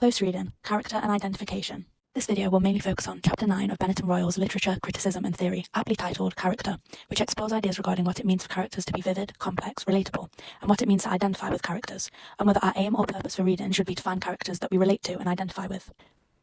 Close reading, character and identification. This video will mainly focus on Chapter 9 of Bennett and Royal's Literature, Criticism and Theory, aptly titled Character, which explores ideas regarding what it means for characters to be vivid, complex, relatable, and what it means to identify with characters, and whether our aim or purpose for reading should be to find characters that we relate to and identify with.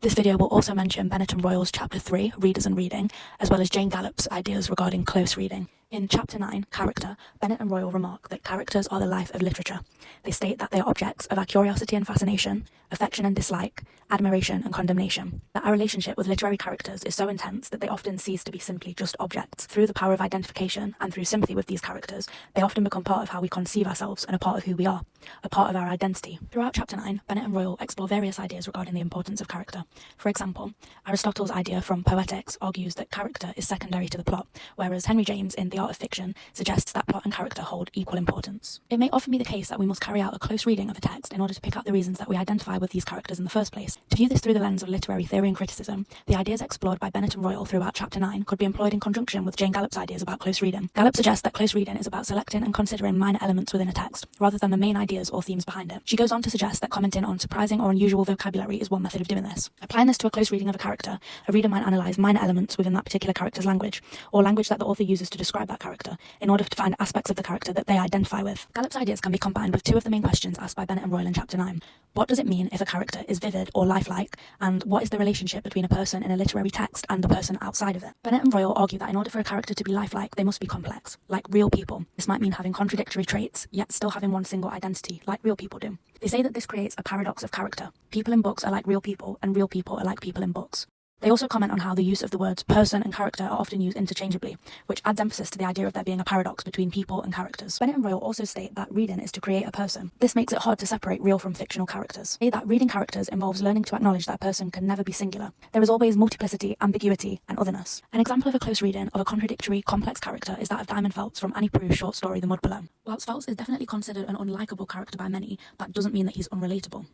This video will also mention Bennett and Royal's Chapter 3, Readers and Reading, as well as Jane Gallup's ideas regarding close reading. In Chapter 9, Character, Bennett and Royal remark that characters are the life of literature. They state that they are objects of our curiosity and fascination, affection and dislike, admiration and condemnation. That our relationship with literary characters is so intense that they often cease to be simply just objects. Through the power of identification and through sympathy with these characters, they often become part of how we conceive ourselves and a part of who we are, a part of our identity. Throughout Chapter 9, Bennett and Royal explore various ideas regarding the importance of character. For example, Aristotle's idea from Poetics argues that character is secondary to the plot, whereas Henry James in The Art of Fiction suggests that plot and character hold equal importance. It may often be the case that we must carry out a close reading of a text in order to pick out the reasons that we identify with these characters in the first place. To view this through the lens of literary theory and criticism, the ideas explored by Bennett and Royal throughout Chapter 9 could be employed in conjunction with Jane Gallup's ideas about close reading. Gallup suggests that close reading is about selecting and considering minor elements within a text, rather than the main ideas or themes behind it. She goes on to suggest that commenting on surprising or unusual vocabulary is one method of doing this. Applying this to a close reading of a character, a reader might analyse minor elements within that particular character's language, or language that the author uses to describe that character, in order to find aspects of the character that they identify with. Gallup's ideas can be combined with two of the main questions asked by Bennett and Royal in Chapter 9. What does it mean if a character is vivid or lifelike, and what is the relationship between a person in a literary text and the person outside of it? Bennett and Royal argue that in order for a character to be lifelike, they must be complex, like real people. This might mean having contradictory traits, yet still having one single identity, like real people do. They say that this creates a paradox of character. People in books are like real people, and real people are like people in books. They also comment on how the use of the words person and character are often used interchangeably, which adds emphasis to the idea of there being a paradox between people and characters. Bennett and Royal also state that reading is to create a person. This makes it hard to separate real from fictional characters. They say that reading characters involves learning to acknowledge that a person can never be singular. There is always multiplicity, ambiguity, and otherness. An example of a close reading of a contradictory, complex character is that of Diamond Phelps from Annie Proulx's short story The Mud Below. Whilst Phelps is definitely considered an unlikable character by many, that doesn't mean that he's unrelatable.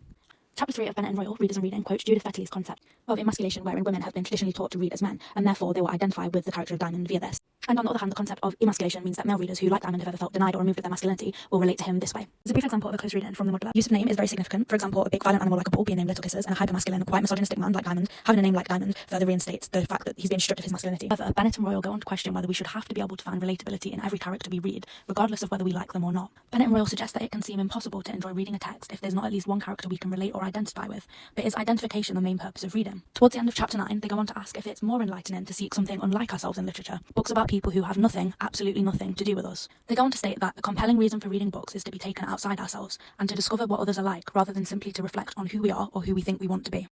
Chapter 3 of Bennett and Royal, Readers and Reading, quotes Judith Betley's concept of emasculation, wherein women have been traditionally taught to read as men, and therefore they will identify with the character of Diamond via this. And on the other hand, the concept of emasculation means that male readers who, like Diamond, have ever felt denied or removed of their masculinity will relate to him this way. As a brief example of a close reading from The Mud Below, use of name is very significant. For example, a big violent animal like a bull being named Little Kisses, and a hypermasculine, quite misogynistic man like Diamond having a name like Diamond further reinstates the fact that he's being stripped of his masculinity. However, Bennett and Royal go on to question whether we should have to be able to find relatability in every character we read, regardless of whether we like them or not. Bennett and Royal suggest that it can seem impossible to enjoy reading a text if there's not at least one character we can relate or identify with, but is identification the main purpose of reading? Towards the end of Chapter 9, they go on to ask if it's more enlightening to seek something unlike ourselves in literature, books about people who have nothing, absolutely nothing, to do with us. They go on to state that the compelling reason for reading books is to be taken outside ourselves and to discover what others are like, rather than simply to reflect on who we are or who we think we want to be.